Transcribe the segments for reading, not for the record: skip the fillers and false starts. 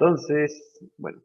Entonces, bueno,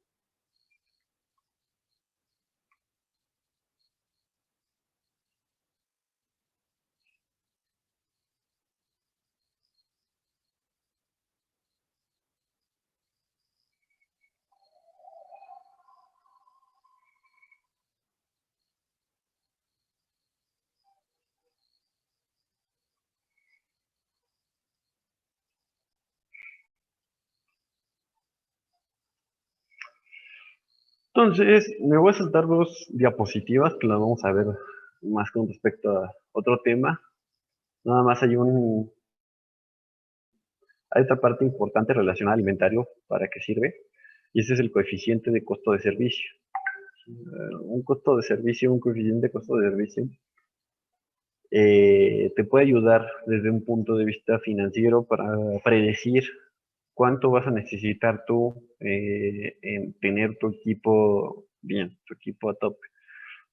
entonces me voy a saltar dos diapositivas que las vamos a ver más con respecto a otro tema. Nada más hay otra parte importante relacionada al inventario, ¿para qué sirve? Y ese es el coeficiente de costo de servicio. Un costo de servicio, un coeficiente de costo de servicio, te puede ayudar desde un punto de vista financiero para predecir cuánto vas a necesitar tú en tener tu equipo bien, tu equipo a tope.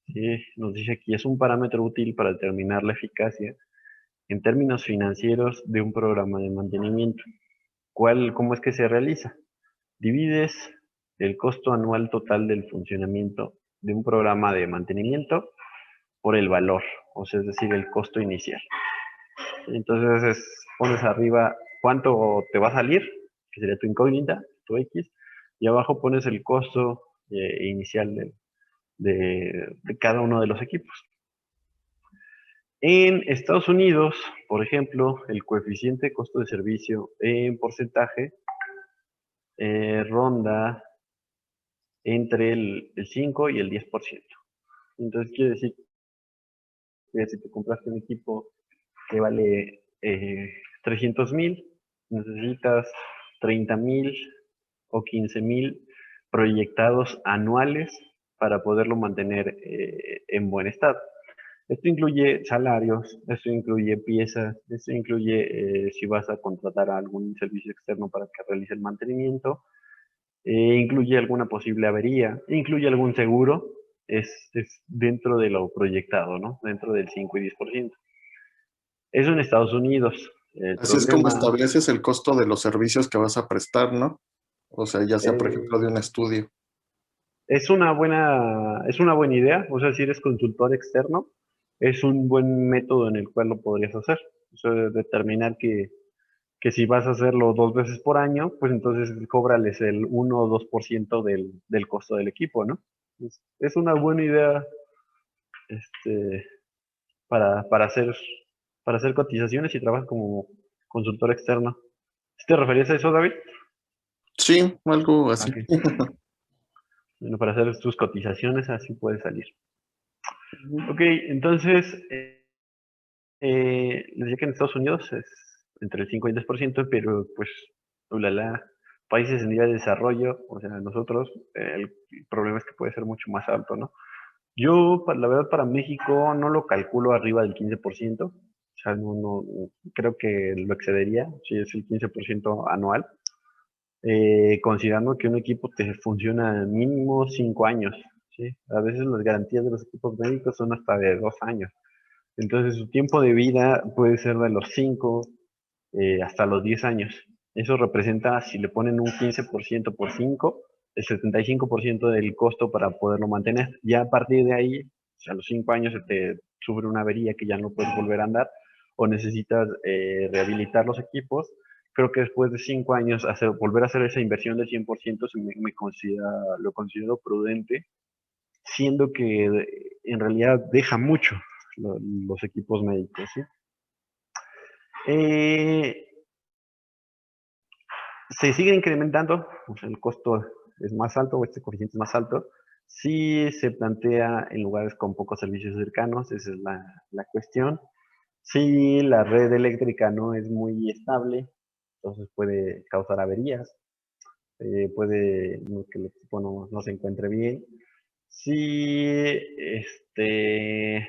¿Sí? Nos dice aquí, es un parámetro útil para determinar la eficacia en términos financieros de un programa de mantenimiento. ¿Cómo es que se realiza? Divides el costo anual total del funcionamiento de un programa de mantenimiento por el valor, o sea, es decir, el costo inicial. Entonces pones arriba cuánto te va a salir, que sería tu incógnita, tu X, y abajo pones el costo inicial de cada uno de los equipos. En Estados Unidos, por ejemplo, el coeficiente de costo de servicio en porcentaje ronda entre el 5 y el 10%. Entonces quiere decir que si te compraste un equipo que vale 300,000, necesitas 30,000 o 15,000 proyectados anuales para poderlo mantener en buen estado. Esto incluye salarios, esto incluye piezas, esto incluye si vas a contratar a algún servicio externo para que realice el mantenimiento, incluye alguna posible avería, incluye algún seguro, es dentro de lo proyectado, ¿no? Dentro del 5 y 10%. Eso en Estados Unidos. El Así es como problema estableces el costo de los servicios que vas a prestar, ¿no? O sea, ya sea, por ejemplo, de un eh, estudio. es una buena idea, o sea, si eres consultor externo, es un buen método en el cual lo podrías hacer. O sea, determinar que si vas a hacerlo 2 veces por año, pues entonces cóbrales el 1 o 2% del costo del equipo, ¿no? Es una buena idea este, para hacer cotizaciones y trabajas como consultor externo. ¿Sí te referías a eso, David? Sí, algo así. Ok. Bueno, para hacer tus cotizaciones así puede salir. Ujú. Ok, entonces, les decía que en Estados Unidos es entre el 5 y el 10%, pero pues, ulala, países en nivel de desarrollo, o sea, nosotros, el problema es que puede ser mucho más alto, ¿no? Yo, la verdad, para México no lo calculo arriba del 15%, o sea, no, creo que lo excedería, si es el 15% anual, considerando que un equipo te funciona mínimo 5 años, ¿sí? A veces las garantías de los equipos médicos son hasta de 2 años. Entonces su tiempo de vida puede ser de los 5 hasta los 10 años. Eso representa, si le ponen un 15% por 5, el 75% del costo para poderlo mantener. Ya a partir de ahí, a los 5 años se te sufre una avería que ya no puedes volver a andar o necesitas rehabilitar los equipos. Creo que después de 5 años volver a hacer esa inversión del 100% lo considero prudente, siendo que en realidad deja mucho los equipos médicos, ¿sí? Eh, Se sigue incrementando, o sea, el costo es más alto, o este coeficiente es más alto, si se plantea en lugares con pocos servicios cercanos, esa es la cuestión. Si la red eléctrica no es muy estable, entonces puede causar averías, que el equipo no se encuentre bien. Si eh,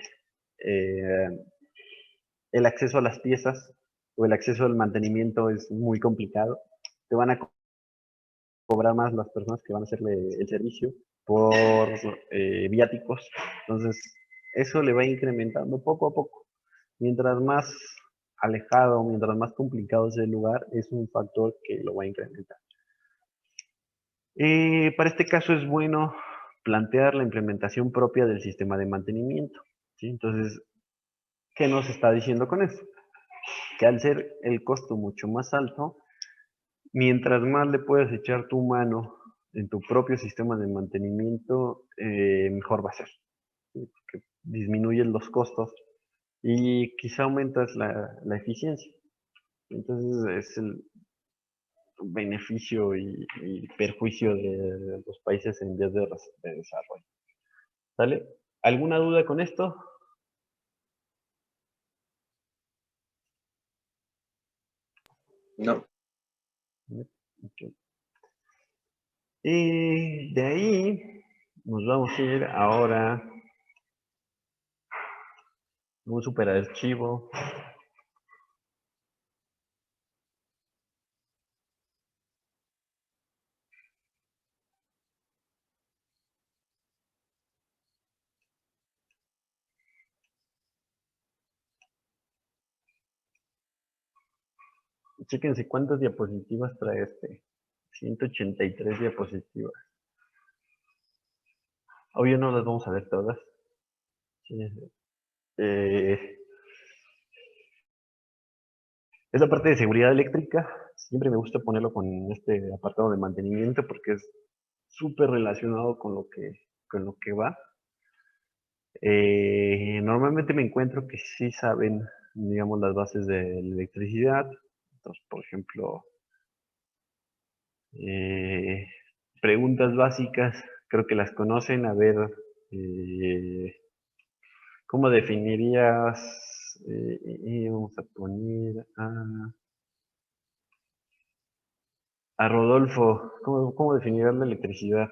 el acceso a las piezas o el acceso al mantenimiento es muy complicado, te van a cobrar más las personas que van a hacerle el servicio por viáticos. Entonces, eso le va incrementando poco a poco. Mientras más alejado, mientras más complicado es el lugar, es un factor que lo va a incrementar. Para este caso es bueno plantear la implementación propia del sistema de mantenimiento, ¿sí? Entonces, ¿qué nos está diciendo con esto? Que al ser el costo mucho más alto, mientras más le puedas echar tu mano en tu propio sistema de mantenimiento, mejor va a ser, ¿sí? Porque disminuyes los costos y quizá aumentas la eficiencia. Entonces es el beneficio y perjuicio de los países en vías de desarrollo. ¿Sale? ¿Alguna duda con esto? No. Ok. Y de ahí nos vamos a ir ahora un superarchivo. Chéquense cuántas diapositivas trae este. 183 diapositivas. Obvio no las vamos a ver todas. Sí, eh, es la parte de seguridad eléctrica. Siempre me gusta ponerlo con este apartado de mantenimiento porque es súper relacionado con lo que va. Normalmente me encuentro que sí saben, digamos, las bases de la electricidad. Entonces, por ejemplo, eh, preguntas básicas, creo que las conocen. A ver, eh, ¿cómo definirías? Vamos a poner a Rodolfo. ¿Cómo definirías la electricidad?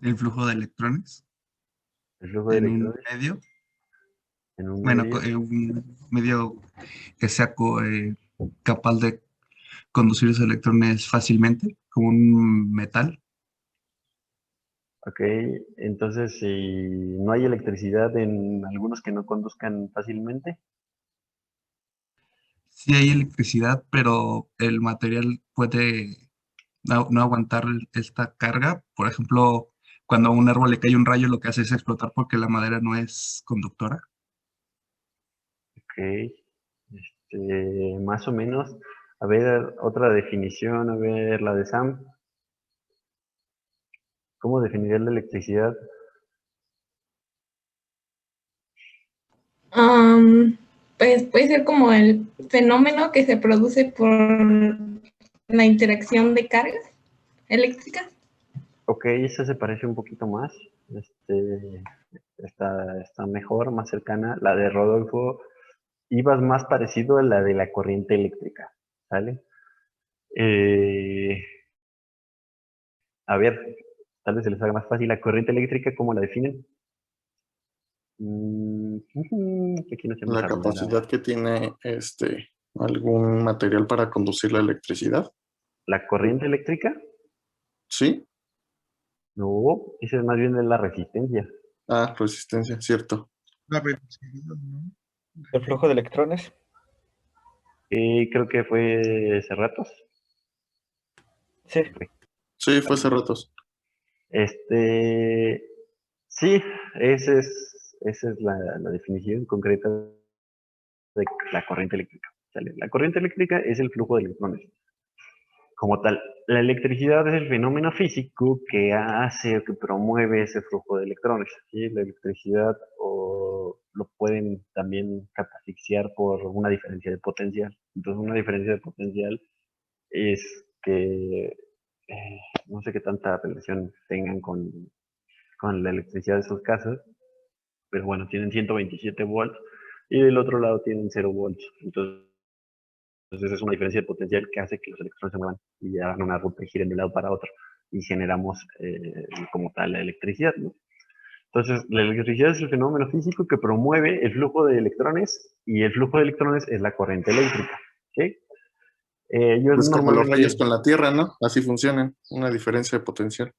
El flujo de electrones El flujo de en un electrones medio, en un bueno, medio. un medio que sea capaz de conducir esos electrones fácilmente, como un metal. Ok, entonces si no hay electricidad en algunos que no conduzcan fácilmente. Sí hay electricidad, pero el material puede no aguantar esta carga. Por ejemplo, cuando a un árbol le cae un rayo, lo que hace es explotar porque la madera no es conductora. Ok, más o menos. A ver, otra definición, a ver, la de Sam. ¿Cómo definiría la electricidad? Am, pues puede ser como el fenómeno que se produce por la interacción de cargas eléctricas. Ok, esa se parece un poquito más. Está mejor, más cercana. La de Rodolfo, ibas más parecido a la de la corriente eléctrica, ¿sale? Eh, a ver, tal vez se les haga más fácil. ¿La corriente eléctrica cómo la definen? Aquí nos hemos La hablado. capacidad que tiene algún material para conducir la electricidad. ¿La corriente eléctrica? ¿Sí? No, esa es más bien de la resistencia. Ah, resistencia, cierto. La velocidad, ¿no? ¿El flujo de electrones? Creo que fue Cerratos. Sí. Sí, fue hace ratos. Este, sí, esa es la definición concreta de la corriente eléctrica. ¿Sale? La corriente eléctrica es el flujo de electrones. Como tal, la electricidad es el fenómeno físico que hace o que promueve ese flujo de electrones. ¿Sí? La electricidad lo pueden también catafixiar por una diferencia de potencial. Entonces, una diferencia de potencial es que no sé qué tanta relación tengan con la electricidad de esos casos, pero bueno, tienen 127 volts y del otro lado tienen 0 volts. Entonces es una diferencia de potencial que hace que los electrones se muevan y hagan una ruta y giren de un lado para otro y generamos como tal la electricidad, ¿no? Entonces, la electricidad es el fenómeno físico que promueve el flujo de electrones y el flujo de electrones es la corriente eléctrica. ¿Sí? Yo Es como los rayos normalmente... con la Tierra, ¿no? Así funcionan, una diferencia de potencial.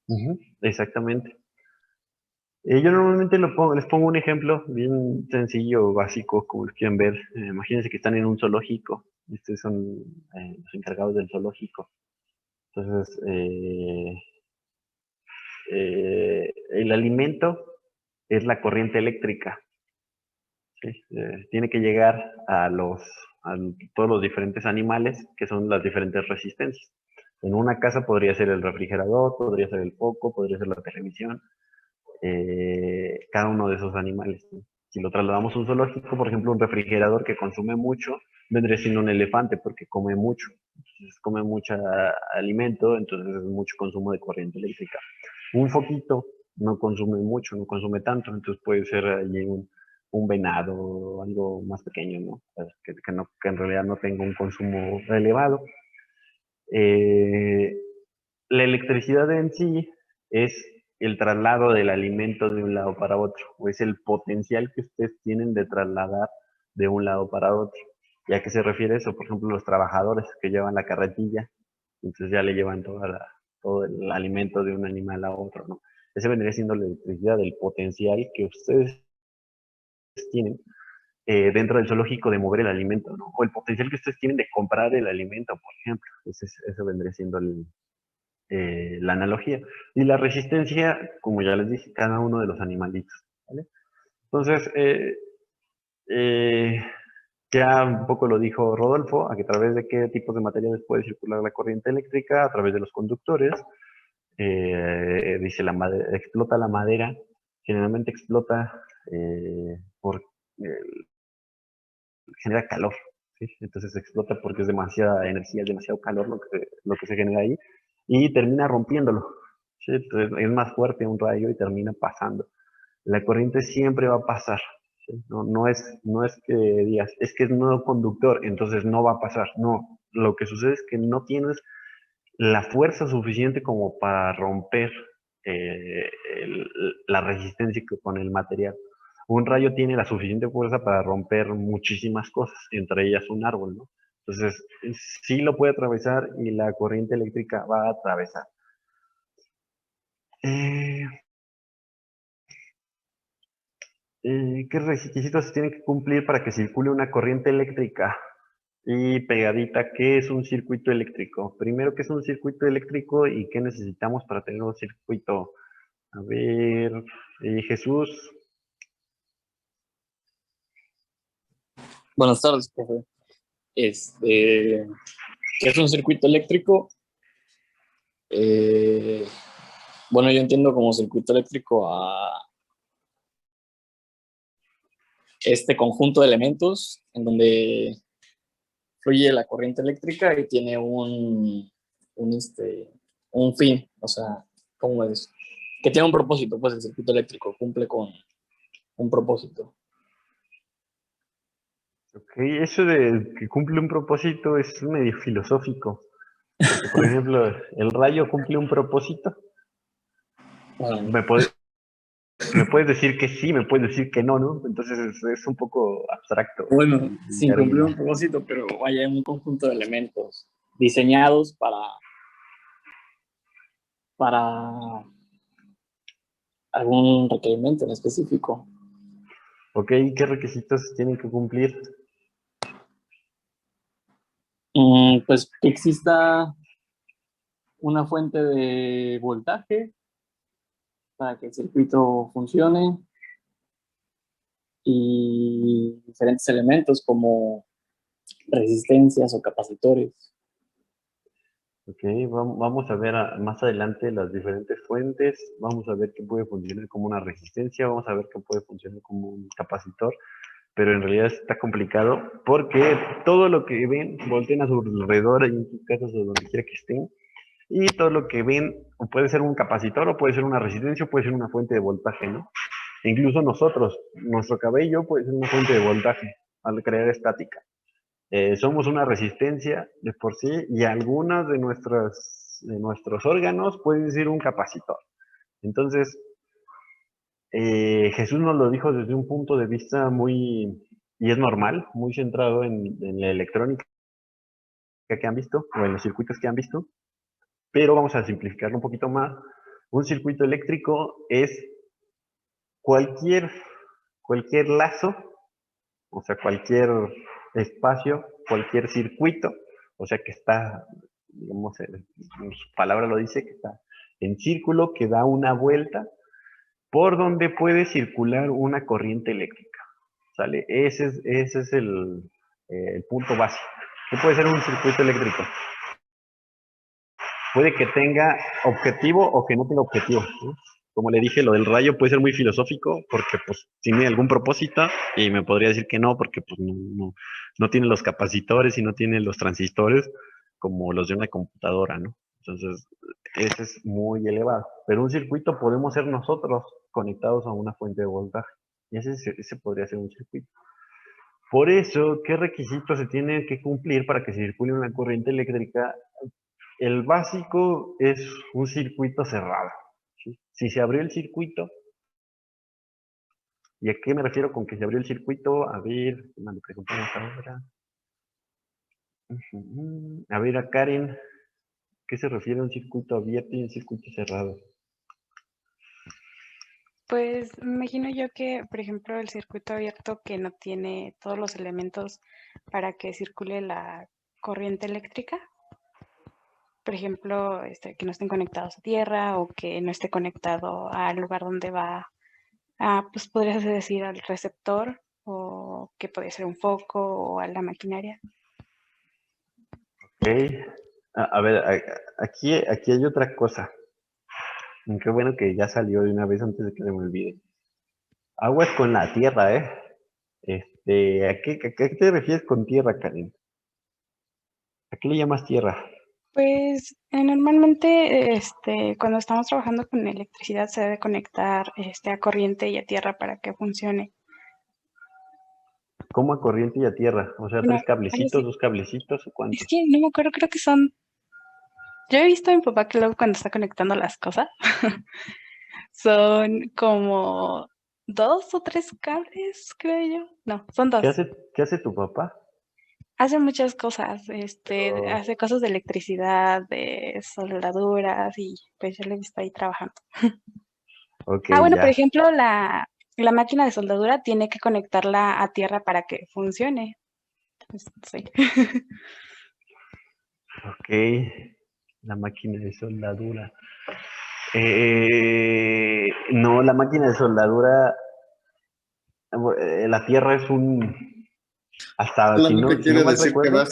Exactamente. Yo normalmente les pongo un ejemplo bien sencillo, básico, como lo quieran ver. Imagínense que están en un zoológico Estos son los encargados del zoológico. Entonces, el alimento es la corriente eléctrica. ¿Sí? Tiene que llegar a todos los diferentes animales, que son las diferentes resistencias. En una casa podría ser el refrigerador, podría ser el foco, podría ser la televisión, cada uno de esos animales, ¿no? Si lo trasladamos a un zoológico, por ejemplo, un refrigerador que consume mucho, vendría siendo un elefante porque come mucho. Entonces, come mucho alimento, entonces es mucho consumo de corriente eléctrica. Un foquito no consume mucho, no consume tanto, entonces puede ser allí un venado o algo más pequeño, ¿no? Que en realidad no tenga un consumo elevado. Eh, la electricidad en sí es el traslado del alimento de un lado para otro, o es el potencial que ustedes tienen de trasladar de un lado para otro. ¿Y a qué se refiere eso? Por ejemplo, los trabajadores que llevan la carretilla, entonces ya le llevan todo el alimento de un animal a otro, ¿no? Ese vendría siendo la electricidad, el potencial que ustedes tienen dentro del zoológico de mover el alimento, ¿no? O el potencial que ustedes tienen de comprar el alimento, por ejemplo. Eso vendría siendo la analogía. Y la resistencia, como ya les dije, cada uno de los animalitos, ¿vale? Entonces, ya un poco lo dijo Rodolfo, a través de qué tipos de materiales puede circular la corriente eléctrica, a través de los conductores. Dice, explota la madera, generalmente explota por genera calor, ¿sí? Entonces explota porque es demasiada energía, es demasiado calor lo que se genera ahí, y termina rompiéndolo, ¿sí? Entonces es más fuerte un rayo y termina pasando. La corriente siempre va a pasar, ¿sí? No es que digas, es que es no conductor, entonces no va a pasar. No, lo que sucede es que no tienes la fuerza suficiente como para romper la resistencia que pone el material. Un rayo tiene la suficiente fuerza para romper muchísimas cosas, entre ellas un árbol, ¿no? Entonces, sí lo puede atravesar y la corriente eléctrica va a atravesar. Eh, ¿Qué requisitos se tienen que cumplir para que circule una corriente eléctrica? Y pegadita, ¿qué es un circuito eléctrico? Primero, ¿qué es un circuito eléctrico y qué necesitamos para tener un circuito? A ver, Jesús. Buenas tardes, profe. ¿Qué es un circuito eléctrico? Bueno, yo entiendo como circuito eléctrico a este conjunto de elementos en donde fluye la corriente eléctrica y tiene un fin, o sea, ¿cómo es? Que tiene un propósito, pues el circuito eléctrico cumple con un propósito. Ok, eso de que cumple un propósito es medio filosófico. Porque, por ejemplo, el rayo cumple un propósito. Bueno, Me puedes decir que sí, me puedes decir que no, ¿no? Entonces es un poco abstracto. bueno, el sin cumplir término. un propósito, pero vaya, un conjunto de elementos diseñados para algún requerimiento en específico. Ok, ¿qué requisitos tienen que cumplir? Pues que exista una fuente de voltaje para que el circuito funcione y diferentes elementos como resistencias o capacitores. Ok, vamos a ver más adelante las diferentes fuentes, vamos a ver qué puede funcionar como una resistencia, vamos a ver qué puede funcionar como un capacitor, pero en realidad está complicado porque todo lo que ven, volteen a su alrededor, en sus casas o donde quiera que estén, y todo lo que ven o puede ser un capacitor o puede ser una resistencia o puede ser una fuente de voltaje, ¿no? Incluso nosotros, nuestro cabello puede ser una fuente de voltaje al crear estática. Somos una resistencia de por sí y algunas de nuestros órganos pueden ser un capacitor. Entonces, Jesús nos lo dijo desde un punto de vista y es normal, muy centrado en la electrónica que han visto o en los circuitos que han visto, pero vamos a simplificarlo un poquito más. Un circuito eléctrico es cualquier lazo, o sea, cualquier espacio cualquier circuito, o sea que está, digamos, su palabra lo dice, que está en círculo, que da una vuelta por donde puede circular una corriente eléctrica, ¿sale? Ese es el punto básico. ¿Qué puede ser un circuito eléctrico? Puede que tenga objetivo o que no tenga objetivo, ¿no? Como le dije, lo del rayo puede ser muy filosófico porque pues tiene algún propósito y me podría decir que no porque pues no tiene los capacitores y no tiene los transistores como los de una computadora, ¿no? Entonces, ese es muy elevado. Pero un circuito podemos ser nosotros conectados a una fuente de voltaje y ese podría ser un circuito. Por eso, ¿qué requisitos se tienen que cumplir para que circule una corriente eléctrica? El básico es un circuito cerrado, ¿sí? Si se abrió el circuito, ¿y a qué me refiero con que se abrió el circuito? A ver, ¿qué más le preguntamos ahora? A ver, a Karen, ¿qué se refiere a un circuito abierto y un circuito cerrado? Pues me imagino yo que, por ejemplo, el circuito abierto que no tiene todos los elementos para que circule la corriente eléctrica. Por ejemplo, que no estén conectados a tierra o que no esté conectado al lugar donde va, pues podrías decir al receptor o que puede ser un foco o a la maquinaria. Ok. A ver, aquí hay otra cosa. Qué bueno que ya salió de una vez antes de que se me olvide. Aguas con la tierra, ¿eh? ¿A qué te refieres con tierra, Karen? ¿A qué le llamas tierra? Pues normalmente cuando estamos trabajando con electricidad se debe conectar a corriente y a tierra para que funcione. ¿Cómo a corriente y a tierra? O sea, Bueno, ¿tres cablecitos, dos cablecitos o es cuántos? que no me acuerdo, creo que son. Yo he visto a mi papá que luego cuando está conectando las cosas son como 2 o 3 cables, creo yo. No, son 2. ¿Qué hace tu papá? Hace muchas cosas, Oh, hace cosas de electricidad, de soldaduras y pues yo lo he visto ahí trabajando. ok, Bueno, por ya. ejemplo, la máquina de soldadura tiene que conectarla a tierra para que funcione. Pues, sí. Ok, la máquina de soldadura. No, la máquina de soldadura, la tierra es hasta Solamente si no quiere mal decir recuerdo,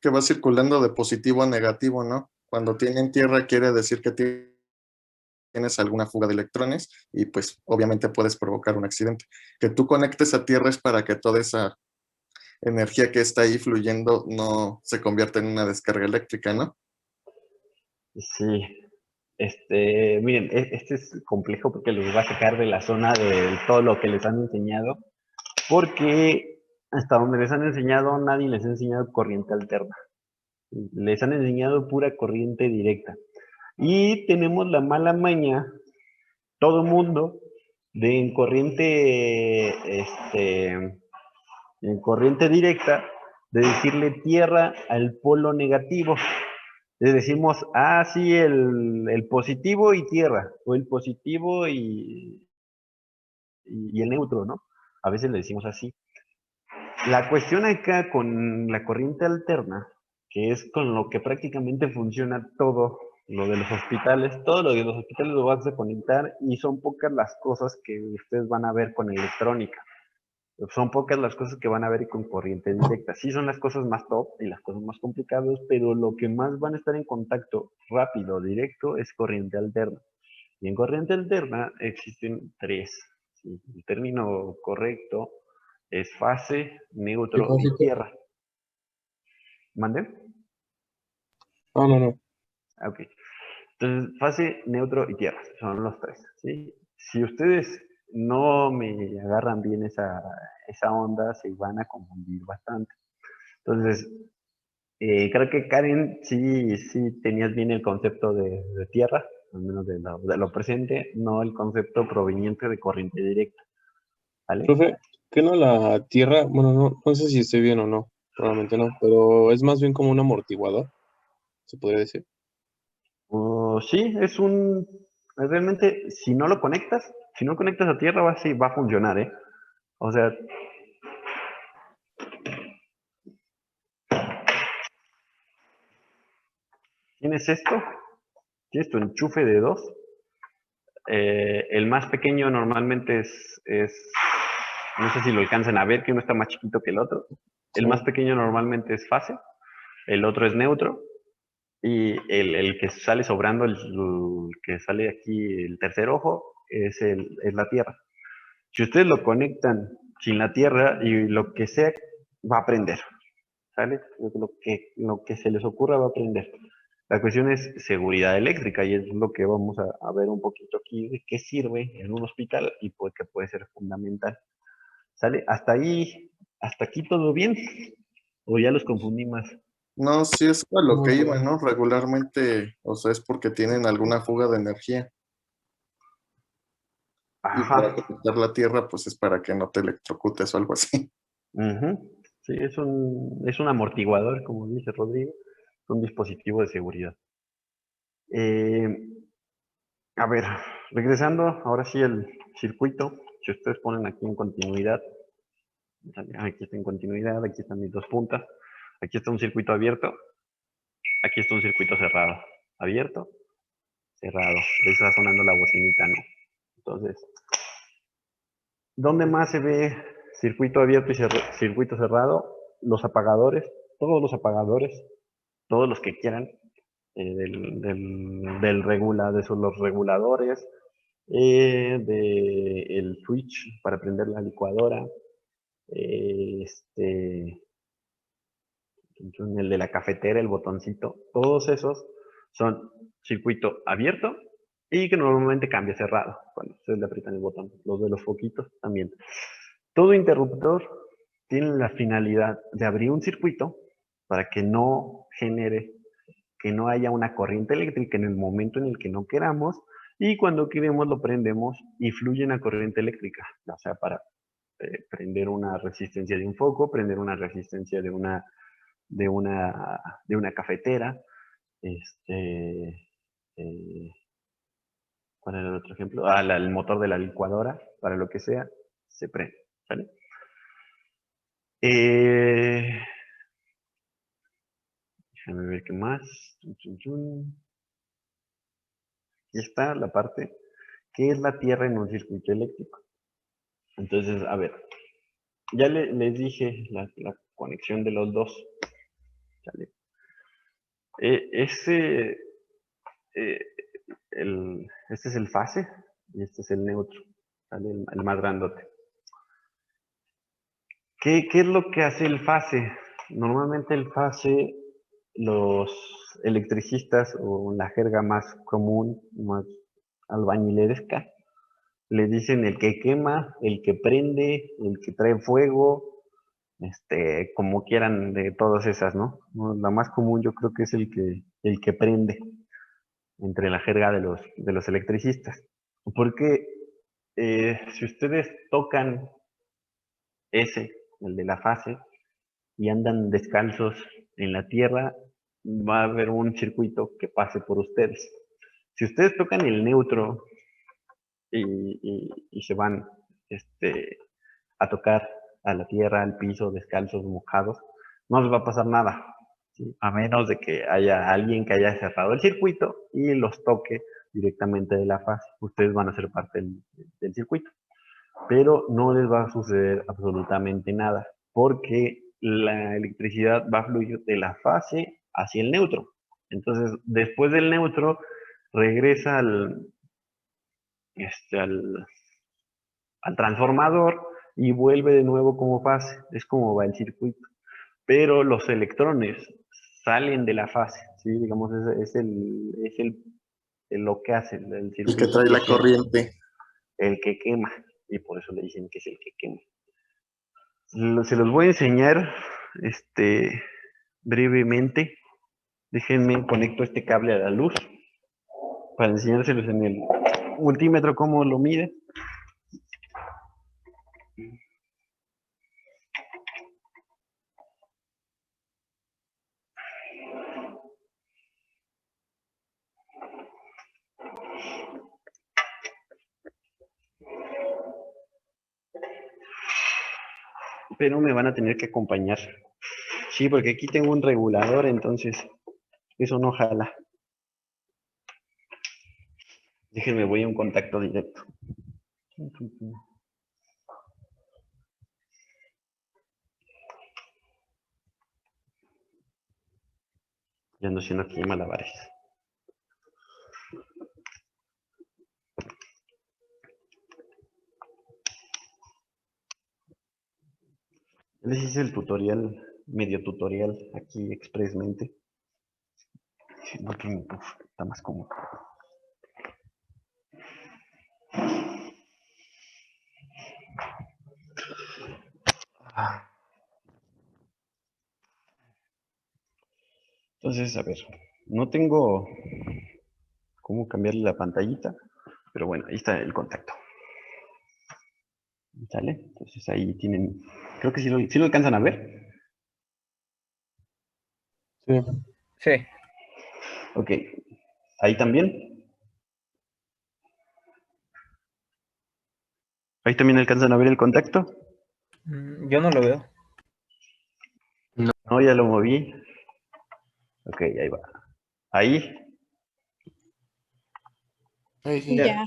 que va circulando de positivo a negativo, ¿no? Cuando tienen tierra quiere decir que tienes alguna fuga de electrones y pues obviamente puedes provocar un accidente. Que tú conectes a tierra es para que toda esa energía que está ahí fluyendo no se convierta en una descarga eléctrica, ¿no? sí. Miren, este es complejo porque los va a sacar de la zona de todo lo que les han enseñado, porque hasta donde les han enseñado, nadie les ha enseñado corriente alterna. Les han enseñado pura corriente directa. Y tenemos la mala maña, todo mundo, de en corriente directa, de decirle tierra al polo negativo. Le decimos, sí, el positivo y tierra, o el positivo y el neutro, ¿no? A veces le decimos así. La cuestión acá con la corriente alterna, que es con lo que prácticamente funciona todo lo de los hospitales, todo lo de los hospitales lo vas a conectar y son pocas las cosas que ustedes van a ver con electrónica. Son pocas las cosas que van a ver con corriente directa. Sí son las cosas más top y las cosas más complicadas, pero lo que más van a estar en contacto rápido, directo, es corriente alterna. Y en corriente alterna existen 3. ¿Sí? El término correcto es fase, neutro y tierra. ¿Mande? No. Ok. Entonces, fase, neutro y tierra. Son los 3. ¿Sí? Si ustedes no me agarran bien esa onda, se van a confundir bastante. Entonces, creo que Karen sí tenías bien el concepto de tierra, al menos de lo presente, no el concepto proveniente de corriente directa. ¿Vale? Profe, ¿qué no la tierra? Bueno, no sé si estoy bien o no, probablemente no, pero es más bien como un amortiguador, se podría decir. Sí, realmente, si no conectas a tierra, sí, va a funcionar, ¿eh? O sea, tienes esto, tienes tu enchufe de 2. El más pequeño normalmente no sé si lo alcanzan a ver, que uno está más chiquito que el otro. El Sí. más pequeño normalmente es fase, el otro es neutro, y el que sale sobrando, el que sale aquí, el tercer ojo, es la Tierra. Si ustedes lo conectan sin la Tierra y lo que sea, va a prender, ¿sale? Lo que se les ocurra va a prender. La cuestión es seguridad eléctrica y es lo que vamos a ver un poquito aquí de qué sirve en un hospital y que puede ser fundamental. ¿Sale? Hasta aquí todo bien. O ya los confundí más. No, sí es a lo No, que no. iba, ¿no? Regularmente, o sea, es porque tienen alguna fuga de energía. Y para Ajá. conectar la tierra, pues es para que no te electrocutes o algo así. Ujú. Sí, es un amortiguador, como dice Rodrigo, es un dispositivo de seguridad. Eh, a ver, regresando, ahora sí el circuito, si ustedes ponen aquí en continuidad, aquí está en continuidad, aquí están mis dos puntas, aquí está un circuito abierto, aquí está un circuito cerrado, abierto, cerrado, ahí está sonando la bocinita, ¿no? Entonces, ¿dónde más se ve circuito abierto y circuito cerrado? Los apagadores, todos los apagadores, todos los que quieran, de los reguladores, del switch para prender la licuadora, el de la cafetera, el botoncito, todos esos son circuito abierto y que normalmente cambia cerrado cuando ustedes le aprietan el botón. Los de los foquitos también. Todo interruptor tiene la finalidad de abrir un circuito para que no genere, que no haya una corriente eléctrica en el momento en el que no queramos y cuando queremos lo prendemos y fluye una corriente eléctrica, o sea, para prender una resistencia de un foco, prender una resistencia de una, de una cafetera, eh, ¿cuál era el otro ejemplo? El motor de la licuadora, para lo que sea, se prende, ¿vale? Déjame ver qué más. Chun, chun, chun. Aquí está la parte que es la Tierra en un circuito eléctrico. Entonces, a ver, ya les dije la conexión de los dos. ¿Sale? Eh, ese, eh, este es el fase y este es el neutro, ¿sale? El más grandote. ¿Qué es lo que hace el fase? Normalmente el fase, los electricistas o la jerga más común, más albañileresca, le dicen el que quema, el que prende, el que trae fuego, como quieran de todas esas, ¿no? La más común yo creo que es el que prende entre la jerga de los electricistas. Porque si ustedes tocan el de la fase, y andan descalzos en la tierra, va a haber un circuito que pase por ustedes. Si ustedes tocan el neutro y se van a tocar a la tierra, al piso, descalzos, mojados, no les va a pasar nada, ¿sí? A menos de que haya alguien que haya cerrado el circuito y los toque directamente de la fase. Ustedes van a ser parte del circuito, pero no les va a suceder absolutamente nada, porque la electricidad va a fluir de la fase hacia el neutro. Entonces, después del neutro, regresa este, al, al transformador y vuelve de nuevo como fase. Es como va el circuito. Pero los electrones salen de la fase, ¿sí? Digamos, lo que hace el El que circuito, trae que la es corriente. el que quema. Y por eso le dicen que es el que quema. Se los voy a enseñar brevemente. Déjenme conecto este cable a la luz para enseñárselos en el multímetro cómo lo mide. Pero me van a tener que acompañar. Sí, porque aquí tengo un regulador, entonces eso no jala. Déjenme, voy a un contacto directo. Ya ando haciendo aquí malabares. Les hice el tutorial, medio tutorial aquí expresamente. Otro está más cómodo. Entonces, a ver, no tengo cómo cambiarle la pantallita, pero bueno, ahí está el contacto. ¿Sale? Entonces ahí tienen, creo que sí lo alcanzan a ver. Sí. Sí. Ok, ahí también. Ahí también alcanzan a ver el contacto. Yo no lo veo. No, ya lo moví. Ok, ahí va. Ahí. Ahí sí. Ya.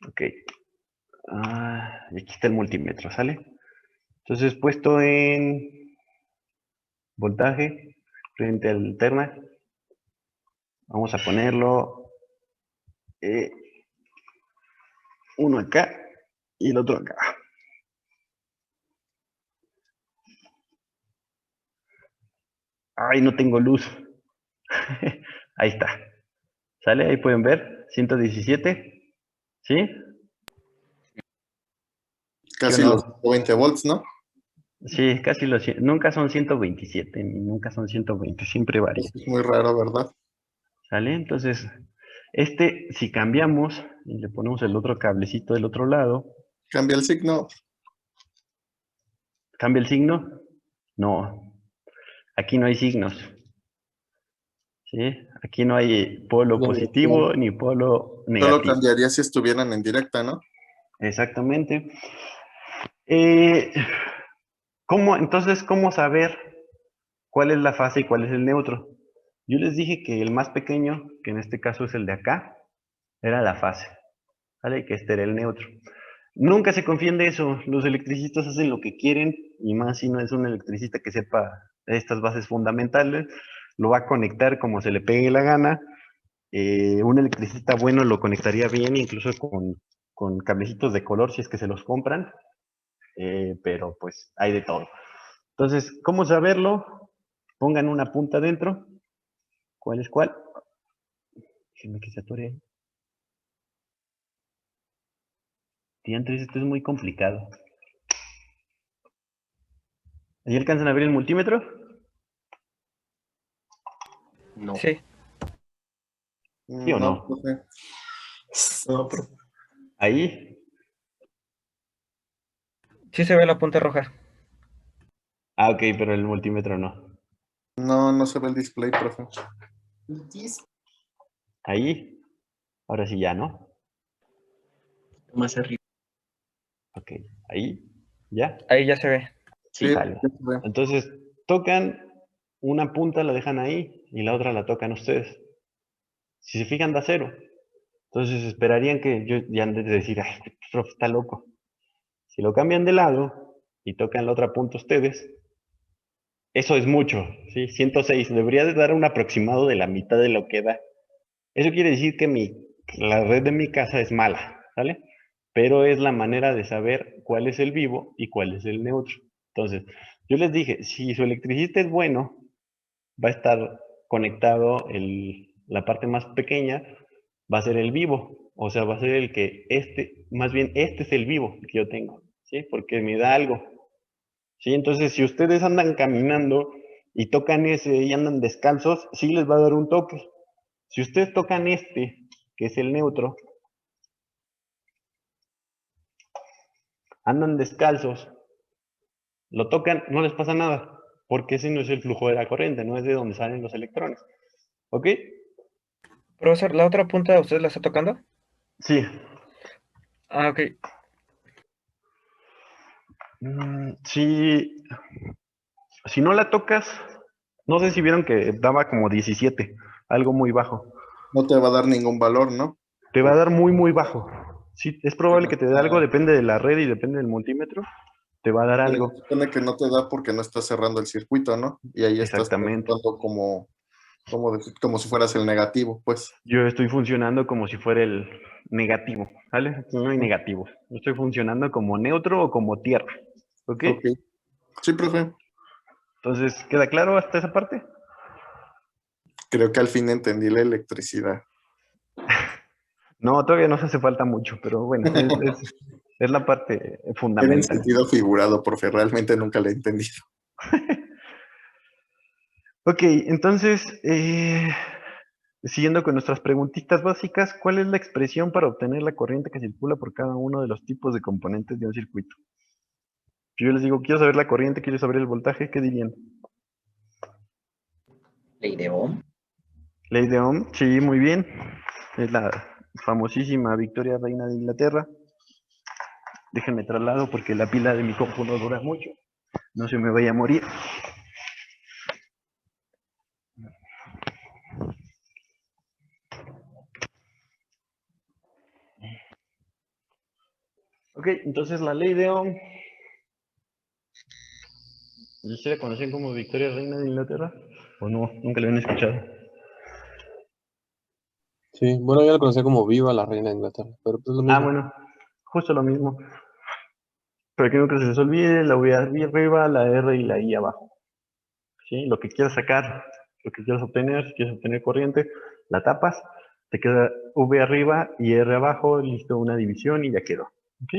Ok. Y aquí está el multímetro, ¿sale? Entonces, puesto en voltaje frente alterna, vamos a ponerlo uno acá y el otro acá. Ay, no tengo luz. Ahí está. ¿Sale? Ahí pueden ver. 117. ¿Sí? Casi ¿Sí o no? los 20 volts, ¿no? Sí, casi los... Nunca son 127, ni nunca son 120, siempre varía. Eso es muy raro, ¿verdad? ¿Sale? Entonces, si cambiamos y le ponemos el otro cablecito del otro lado, Cambia el signo. ¿cambia el signo? No, aquí no hay signos. ¿Sí? Aquí no hay polo positivo ni polo Solo negativo. cambiaría si estuvieran en directa, ¿no? Exactamente. Entonces, ¿cómo saber cuál es la fase y cuál es el neutro? Yo les dije que el más pequeño, que en este caso es el de acá, era la fase, ¿vale? Que este era el neutro. Nunca se confíen de eso, los electricistas hacen lo que quieren, y más si no es un electricista que sepa estas bases fundamentales, lo va a conectar como se le pegue la gana. Un electricista bueno lo conectaría bien, incluso con cablecitos de color si es que se los compran, pero pues hay de todo. Entonces, ¿cómo saberlo? Pongan una punta dentro. ¿Cuál es cuál? Déjenme que se atore. Diantres, esto es muy complicado. ¿Ahí alcanzan a ver el multímetro? No. Sí. ¿Sí o no? profe. No, pero Ahí. Sí se ve la punta roja. Ah, ok, pero el multímetro no. No, no se ve el display, profe. Ahí. Ahora sí ya, ¿no? más arriba. Ok, ahí. ¿Ya? Ahí ya se ve. Sí, Sale. ya se ve. Entonces, tocan una punta, la dejan ahí, y la otra la tocan ustedes. Si se fijan, da cero. Entonces esperarían que yo ya antes de decir, ay, este profe está loco. Si lo cambian de lado y tocan la otra punta ustedes, eso es mucho, ¿sí? 106. Debería de dar un aproximado de la mitad de lo que da. Eso quiere decir que la red de mi casa es mala, ¿vale? Pero es la manera de saber cuál es el vivo y cuál es el neutro. Entonces, yo les dije, si su electricista es bueno, va a estar conectado la parte más pequeña, va a ser el vivo. O sea, va a ser el que más bien este es el vivo que yo tengo, ¿sí? Porque me da algo, ¿sí? Entonces, si ustedes andan caminando y tocan ese y andan descalzos, sí les va a dar un toque. Si ustedes tocan que es el neutro, andan descalzos, lo tocan, no les pasa nada, porque ese no es el flujo de la corriente, no es de donde salen los electrones. ¿Ok? Profesor, ¿la otra punta usted la está tocando? Sí. Ah, ok. Sí, si no la tocas, no sé si vieron que daba como 17, algo muy bajo. No te va a dar ningún valor, ¿no? Te va a dar muy, muy bajo. Sí, es probable que te dé algo, depende de la red y depende del multímetro. Te va a dar Pero algo. se supone que no te da porque no estás cerrando el circuito, ¿no? Y ahí estás Exactamente. actuando como si fueras el negativo, pues. Yo estoy funcionando como si fuera el negativo, ¿vale? Aquí no hay negativos. Yo estoy funcionando como neutro o como tierra. ¿Ok? Ok. Sí, profe. Entonces, ¿queda claro hasta esa parte? Creo que al fin entendí la electricidad. No, todavía nos hace falta mucho, pero bueno, es la parte Era en fundamental. sentido figurado, profe. Realmente nunca la he entendido. Ok, entonces, siguiendo con nuestras preguntitas básicas, ¿cuál es la expresión para obtener la corriente que circula por cada uno de los tipos de componentes de un circuito? Si yo les digo, quiero saber la corriente, quiero saber el voltaje, ¿qué dirían? Ley de Ohm. Ley de Ohm, sí, muy bien. Es la famosísima Victoria Reina de Inglaterra. Déjenme traslado porque la pila de mi compu no dura mucho. No se me vaya a morir. Ok, entonces la ley de Ohm, ¿ya se la conocen como Victoria Reina de Inglaterra? ¿O no? Nunca la habían escuchado. Sí, bueno, yo la conocía como Viva la Reina de Inglaterra, pero pues lo Ah, mismo. bueno, justo lo mismo. Pero que nunca se les olvide la V arriba, la R y la I abajo. ¿Sí? Lo que quieras sacar, lo que quieras obtener, si quieres obtener corriente, la tapas, te queda V arriba y R abajo, listo, una división y ya quedó. ¿Ok?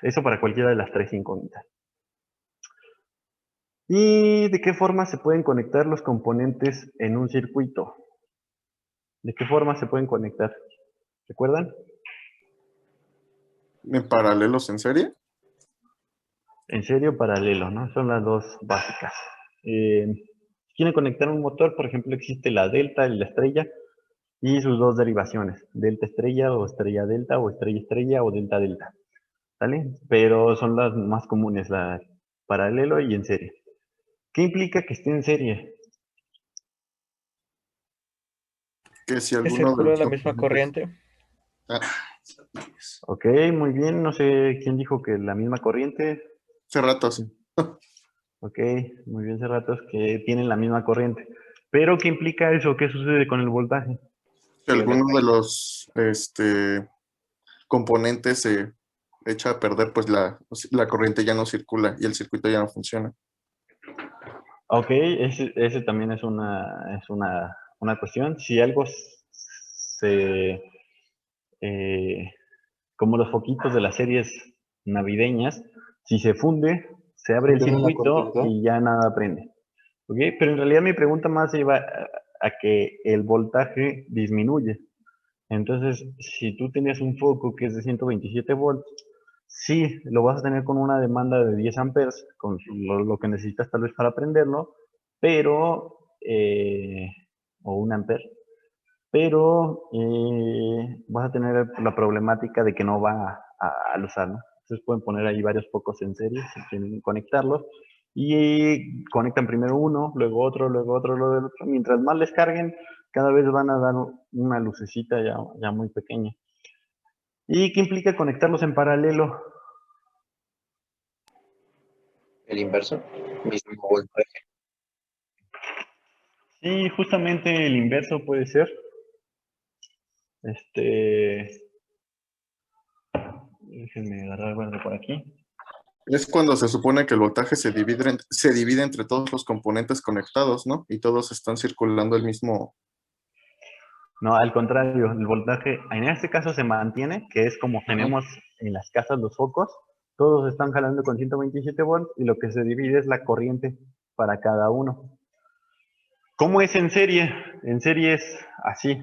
Eso para cualquiera de las tres incógnitas. ¿Y de qué forma se pueden conectar los componentes en un circuito? ¿De qué forma se pueden conectar? ¿Recuerdan? ¿En paralelos en serie? En serio, paralelo, ¿no? Son las dos básicas. Si quieren conectar un motor, por ejemplo, existe la delta y la estrella y sus dos derivaciones, delta estrella o estrella delta o estrella estrella o delta delta, ¿vale? Pero son las más comunes, la paralelo y en serie. ¿Qué implica que esté en serie? Que si Que alguno de circula los la misma componentes... corriente. Ah, Ok, muy bien, no sé quién dijo que la misma corriente. hace rato sí. Ok, muy bien, Cerratos, que tienen la misma corriente. Pero, ¿qué implica eso? ¿Qué sucede con el voltaje? Si alguno de los componentes se echa a perder, pues la corriente ya no circula y el circuito ya no funciona. Ok, ese también es una cuestión. Si algo se, eh, como los foquitos de las series navideñas, si se funde, se abre el ¿Pierde la circuito continuidad? y ya nada prende. Ok, pero en realidad mi pregunta más iba a que el voltaje disminuye. Entonces, si tú tenías un foco que es de 127 volts, sí, lo vas a tener con una demanda de 10 amperes, con lo que necesitas tal vez para prenderlo, pero, o un amper, pero vas a tener la problemática de que no va al usar, ¿no? Entonces pueden poner ahí varios focos en serie, si quieren conectarlos, y conectan primero uno, luego otro, luego otro, luego el otro. Mientras más les carguen, cada vez van a dar una lucecita ya muy pequeña. ¿Y qué implica conectarlos en paralelo? El inverso. Mismo voltaje. Sí, justamente el inverso puede ser. Déjenme agarrar algo por aquí. Es cuando se supone que el voltaje se divide entre todos los componentes conectados, ¿no? Y todos están circulando el mismo... No, al contrario, el voltaje en este caso se mantiene, que es como Ajá. tenemos en las casas los focos, todos están jalando con 127 volts y lo que se divide es la corriente para cada uno. ¿Cómo es en serie? En serie es así.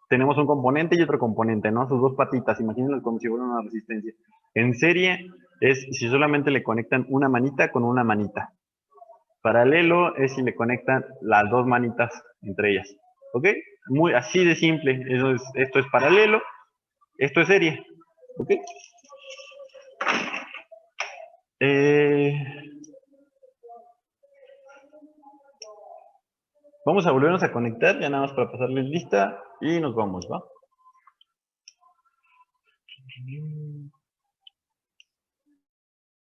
Tenemos un componente y otro componente, ¿no? Sus dos patitas, imagínenlo como si fuera una resistencia. En serie es si solamente le conectan una manita con una manita. Paralelo es si le conectan las dos manitas entre ellas. ¿Ok? Muy así de simple. Esto es paralelo, esto es serie. ¿Ok? Eh, Vamos a volvernos a conectar, ya nada más para pasarles lista y nos vamos, ¿va?